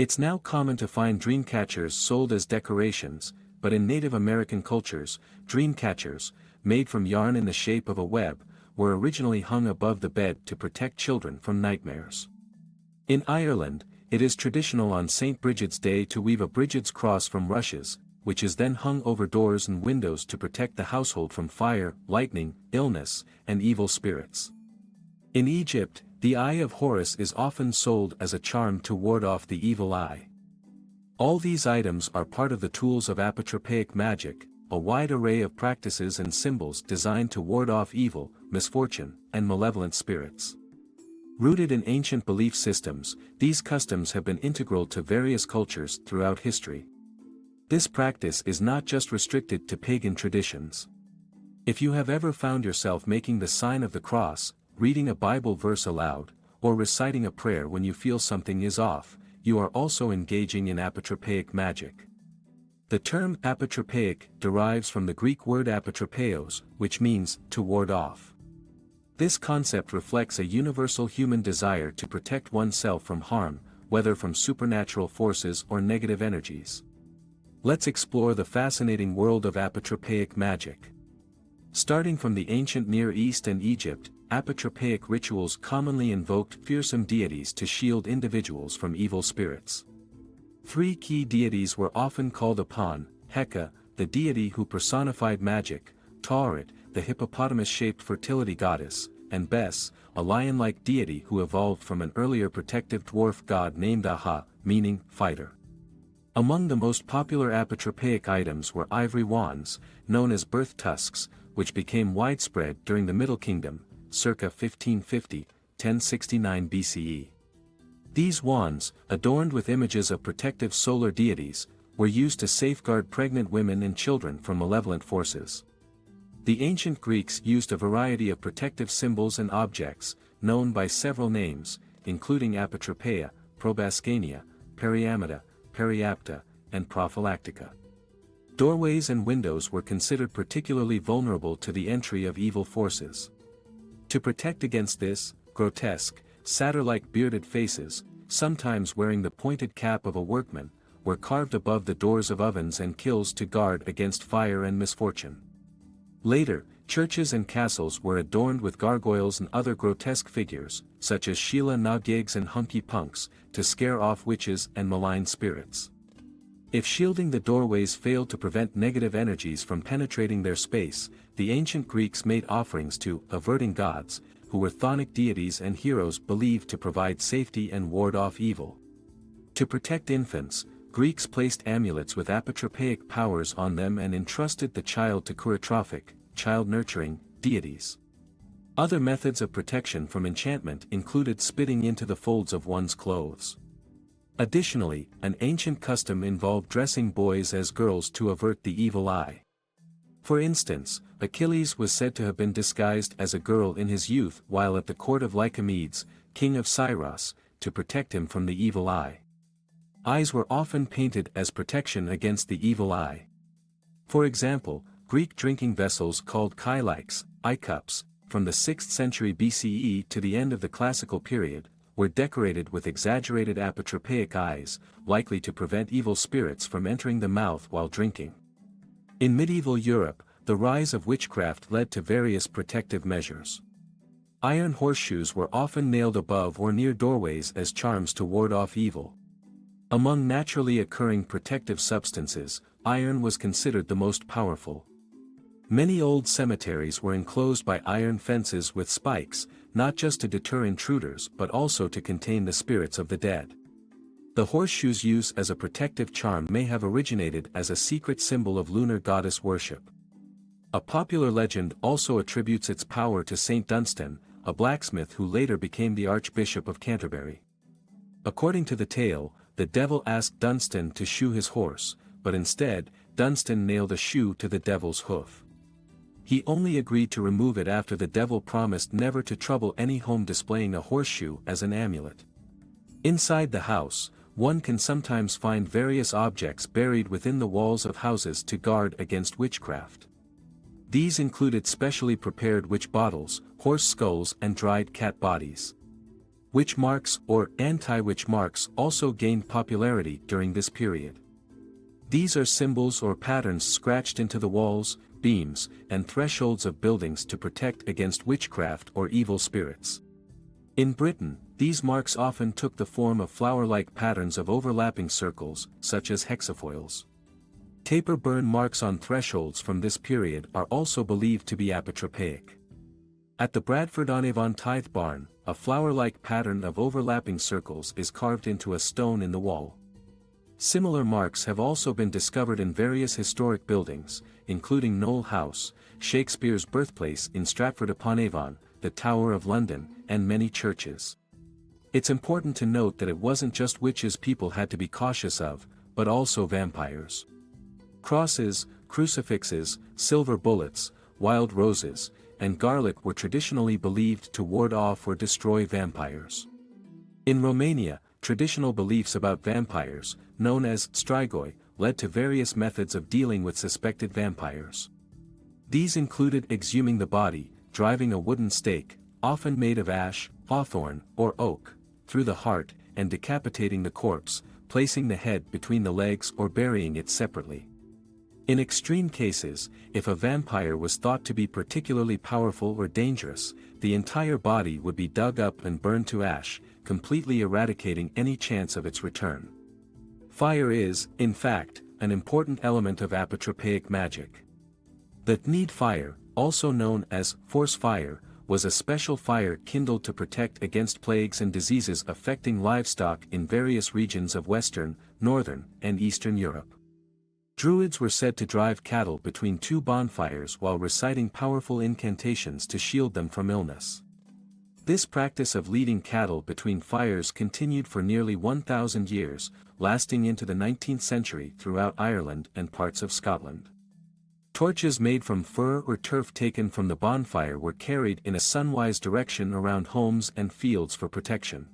It's now common to find dream catchers sold as decorations, but in Native American cultures, dream catchers, made from yarn in the shape of a web, were originally hung above the bed to protect children from nightmares. In Ireland, it is traditional on St. Brigid's Day to weave a Brigid's cross from rushes, which is then hung over doors and windows to protect the household from fire, lightning, illness, and evil spirits. In Egypt, the Eye of Horus is often sold as a charm to ward off the evil eye. All these items are part of the tools of apotropaic magic, a wide array of practices and symbols designed to ward off evil, misfortune, and malevolent spirits. Rooted in ancient belief systems, these customs have been integral to various cultures throughout history. This practice is not just restricted to pagan traditions. If you have ever found yourself making the sign of the cross, reading a Bible verse aloud, or reciting a prayer when you feel something is off, you are also engaging in apotropaic magic. The term apotropaic derives from the Greek word apotropeos, which means to ward off. This concept reflects a universal human desire to protect oneself from harm, whether from supernatural forces or negative energies. Let's explore the fascinating world of apotropaic magic. Starting from the ancient Near East and Egypt, apotropaic rituals commonly invoked fearsome deities to shield individuals from evil spirits. Three key deities were often called upon: Heka, the deity who personified magic; Tauret, the hippopotamus-shaped fertility goddess; and Bes, a lion-like deity who evolved from an earlier protective dwarf god named Aha, meaning fighter. Among the most popular apotropaic items were ivory wands, known as birth tusks, which became widespread during the Middle Kingdom, circa 1550–1069 BCE. These wands, adorned with images of protective solar deities, were used to safeguard pregnant women and children from malevolent forces. The ancient Greeks used a variety of protective symbols and objects, known by several names, including apotropeia, probascania, periamida, periapta, and prophylactica. Doorways and windows were considered particularly vulnerable to the entry of evil forces. To protect against this, grotesque, satyr-like bearded faces, sometimes wearing the pointed cap of a workman, were carved above the doors of ovens and kilns to guard against fire and misfortune. Later, churches and castles were adorned with gargoyles and other grotesque figures, such as Sheila na gigs and Hunky Punks, to scare off witches and malign spirits. If shielding the doorways failed to prevent negative energies from penetrating their space, the ancient Greeks made offerings to averting gods, who were chthonic deities and heroes believed to provide safety and ward off evil. To protect infants, Greeks placed amulets with apotropaic powers on them and entrusted the child to kurotrophic, child-nurturing, deities. Other methods of protection from enchantment included spitting into the folds of one's clothes. Additionally, an ancient custom involved dressing boys as girls to avert the evil eye. For instance, Achilles was said to have been disguised as a girl in his youth while at the court of Lycomedes, king of Syros, to protect him from the evil eye. Eyes were often painted as protection against the evil eye. For example, Greek drinking vessels called kyllikes, eye cups, from the 6th century BCE to the end of the Classical period, were decorated with exaggerated apotropaic eyes, likely to prevent evil spirits from entering the mouth while drinking. In medieval Europe, the rise of witchcraft led to various protective measures. Iron horseshoes were often nailed above or near doorways as charms to ward off evil. Among naturally occurring protective substances, iron was considered the most powerful. Many old cemeteries were enclosed by iron fences with spikes, not just to deter intruders but also to contain the spirits of the dead. The horseshoe's use as a protective charm may have originated as a secret symbol of lunar goddess worship. A popular legend also attributes its power to Saint Dunstan, a blacksmith who later became the Archbishop of Canterbury. According to the tale, the devil asked Dunstan to shoe his horse, but instead, Dunstan nailed a shoe to the devil's hoof. He only agreed to remove it after the devil promised never to trouble any home displaying a horseshoe as an amulet. Inside the house, one can sometimes find various objects buried within the walls of houses to guard against witchcraft. These included specially prepared witch bottles, horse skulls and dried cat bodies. Witch marks or anti-witch marks also gained popularity during this period. These are symbols or patterns scratched into the walls, beams, and thresholds of buildings to protect against witchcraft or evil spirits. In Britain, these marks often took the form of flower-like patterns of overlapping circles, such as hexafoils. Taper burn marks on thresholds from this period are also believed to be apotropaic. At the Bradford-on-Avon Tithe Barn, a flower-like pattern of overlapping circles is carved into a stone in the wall. Similar marks have also been discovered in various historic buildings, including Knowle House, Shakespeare's birthplace in Stratford-upon-Avon, the Tower of London, and many churches. It's important to note that it wasn't just witches people had to be cautious of, but also vampires. Crosses, crucifixes, silver bullets, wild roses, and garlic were traditionally believed to ward off or destroy vampires. In Romania, traditional beliefs about vampires, known as strigoi, led to various methods of dealing with suspected vampires. These included exhuming the body, driving a wooden stake, often made of ash, hawthorn, or oak, through the heart, and decapitating the corpse, placing the head between the legs or burying it separately. In extreme cases, if a vampire was thought to be particularly powerful or dangerous, the entire body would be dug up and burned to ash, completely eradicating any chance of its return. Fire is, in fact, an important element of apotropaic magic. The need fire, also known as force fire, was a special fire kindled to protect against plagues and diseases affecting livestock in various regions of Western, Northern, and Eastern Europe. Druids were said to drive cattle between two bonfires while reciting powerful incantations to shield them from illness. This practice of leading cattle between fires continued for nearly 1,000 years, lasting into the 19th century throughout Ireland and parts of Scotland. Torches made from fir or turf taken from the bonfire were carried in a sunwise direction around homes and fields for protection.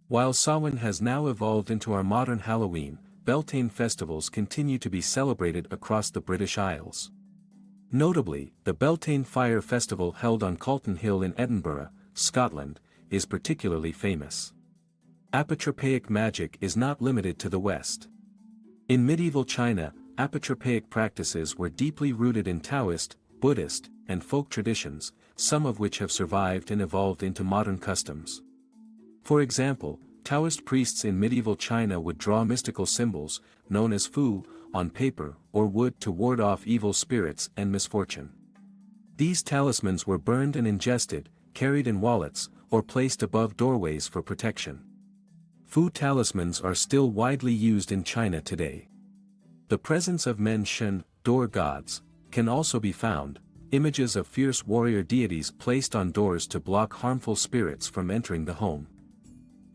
While Samhain has now evolved into our modern Halloween, Beltane festivals continue to be celebrated across the British Isles. Notably, the Beltane Fire Festival held on Calton Hill in Edinburgh, Scotland, is particularly famous. Apotropaic magic is not limited to the West. In medieval China, apotropaic practices were deeply rooted in Taoist, Buddhist, and folk traditions, some of which have survived and evolved into modern customs. For example, Taoist priests in medieval China would draw mystical symbols, known as fu, on paper or wood to ward off evil spirits and misfortune. These talismans were burned and ingested, carried in wallets, or placed above doorways for protection. Fu talismans are still widely used in China today. The presence of men shen, door gods, can also be found, images of fierce warrior deities placed on doors to block harmful spirits from entering the home.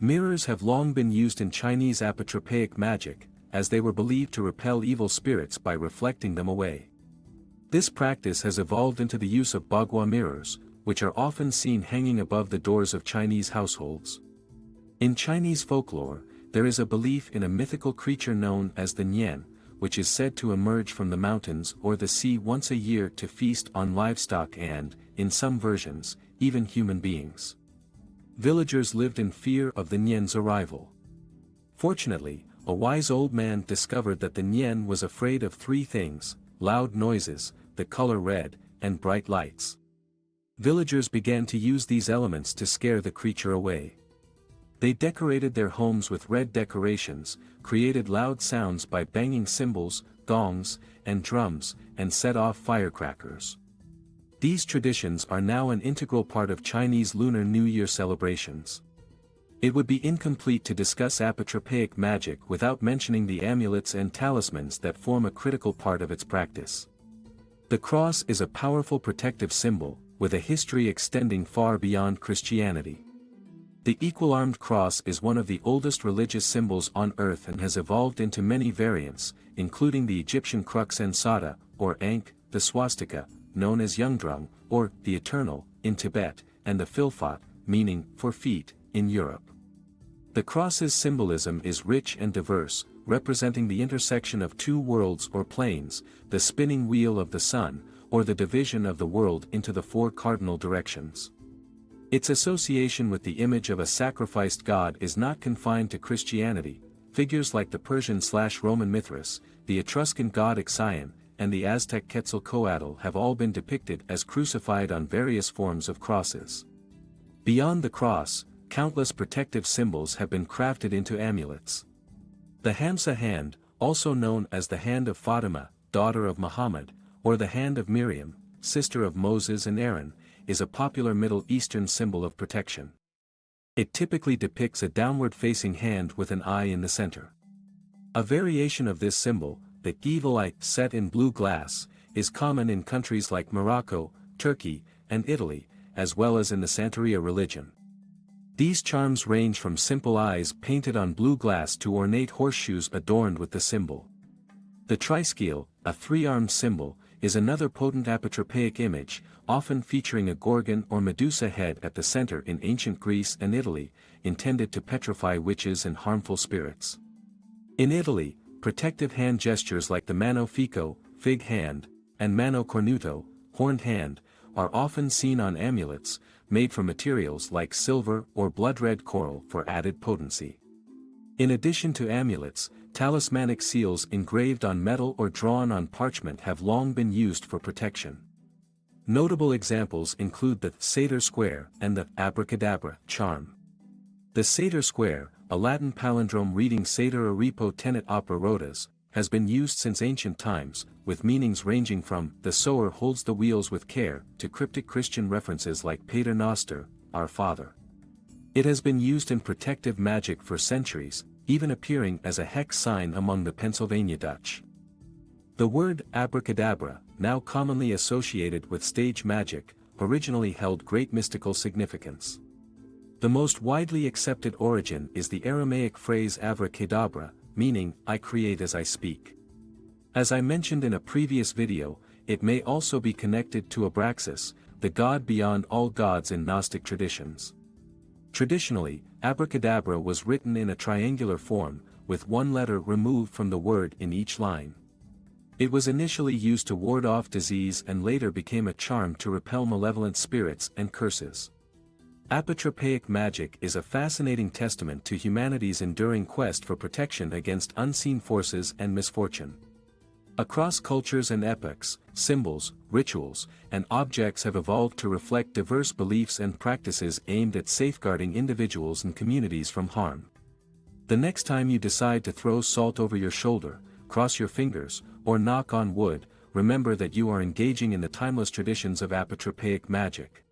Mirrors have long been used in Chinese apotropaic magic, as they were believed to repel evil spirits by reflecting them away. This practice has evolved into the use of bagua mirrors, which are often seen hanging above the doors of Chinese households. In Chinese folklore, there is a belief in a mythical creature known as the Nian, which is said to emerge from the mountains or the sea once a year to feast on livestock and, in some versions, even human beings. Villagers lived in fear of the Nian's arrival. Fortunately, a wise old man discovered that the Nian was afraid of three things: loud noises, the color red, and bright lights. Villagers began to use these elements to scare the creature away. They decorated their homes with red decorations, created loud sounds by banging cymbals, gongs, and drums, and set off firecrackers. These traditions are now an integral part of Chinese Lunar New Year celebrations. It would be incomplete to discuss apotropaic magic without mentioning the amulets and talismans that form a critical part of its practice. The cross is a powerful protective symbol, with a history extending far beyond Christianity. The equal-armed cross is one of the oldest religious symbols on Earth and has evolved into many variants, including the Egyptian crux ansata, or Ankh, the swastika, known as Yungdrung, or the Eternal, in Tibet, and the Philfot, meaning for feet, in Europe. The cross's symbolism is rich and diverse, representing the intersection of two worlds or planes, the spinning wheel of the sun, or the division of the world into the four cardinal directions. Its association with the image of a sacrificed god is not confined to Christianity. Figures like the Persian/Roman Mithras, the Etruscan god Ixion, and the Aztec Quetzalcoatl have all been depicted as crucified on various forms of crosses. Beyond the cross, countless protective symbols have been crafted into amulets. The Hamsa hand, also known as the hand of Fatima, daughter of Muhammad, or the hand of Miriam, sister of Moses and Aaron, is a popular Middle Eastern symbol of protection. It typically depicts a downward-facing hand with an eye in the center. A variation of this symbol, the evil eye set in blue glass, is common in countries like Morocco, Turkey, and Italy, as well as in the Santeria religion. These charms range from simple eyes painted on blue glass to ornate horseshoes adorned with the symbol. The triskele, a three-armed symbol, is another potent apotropaic image, often featuring a gorgon or Medusa head at the center in ancient Greece and Italy, intended to petrify witches and harmful spirits. In Italy, protective hand gestures like the mano fico, fig hand, and mano cornuto, horned hand, are often seen on amulets, made from materials like silver or blood-red coral for added potency. In addition to amulets, talismanic seals engraved on metal or drawn on parchment have long been used for protection. Notable examples include the satyr square and the abracadabra charm. The satyr square, a Latin palindrome reading satyr arepo tenet opera rotas, has been used since ancient times, with meanings ranging from "the sower holds the wheels with care" to cryptic Christian references like Pater Noster, Our Father. It has been used in protective magic for centuries, even appearing as a hex sign among the Pennsylvania Dutch. The word abracadabra, now commonly associated with stage magic, originally held great mystical significance. The most widely accepted origin is the Aramaic phrase avracadabra, meaning, "I create as I speak." As I mentioned in a previous video, it may also be connected to Abraxas, the god beyond all gods in Gnostic traditions. Traditionally, abracadabra was written in a triangular form, with one letter removed from the word in each line. It was initially used to ward off disease and later became a charm to repel malevolent spirits and curses. Apotropaic magic is a fascinating testament to humanity's enduring quest for protection against unseen forces and misfortune. Across cultures and epochs, symbols, rituals, and objects have evolved to reflect diverse beliefs and practices aimed at safeguarding individuals and communities from harm. The next time you decide to throw salt over your shoulder, cross your fingers, or knock on wood, remember that you are engaging in the timeless traditions of apotropaic magic.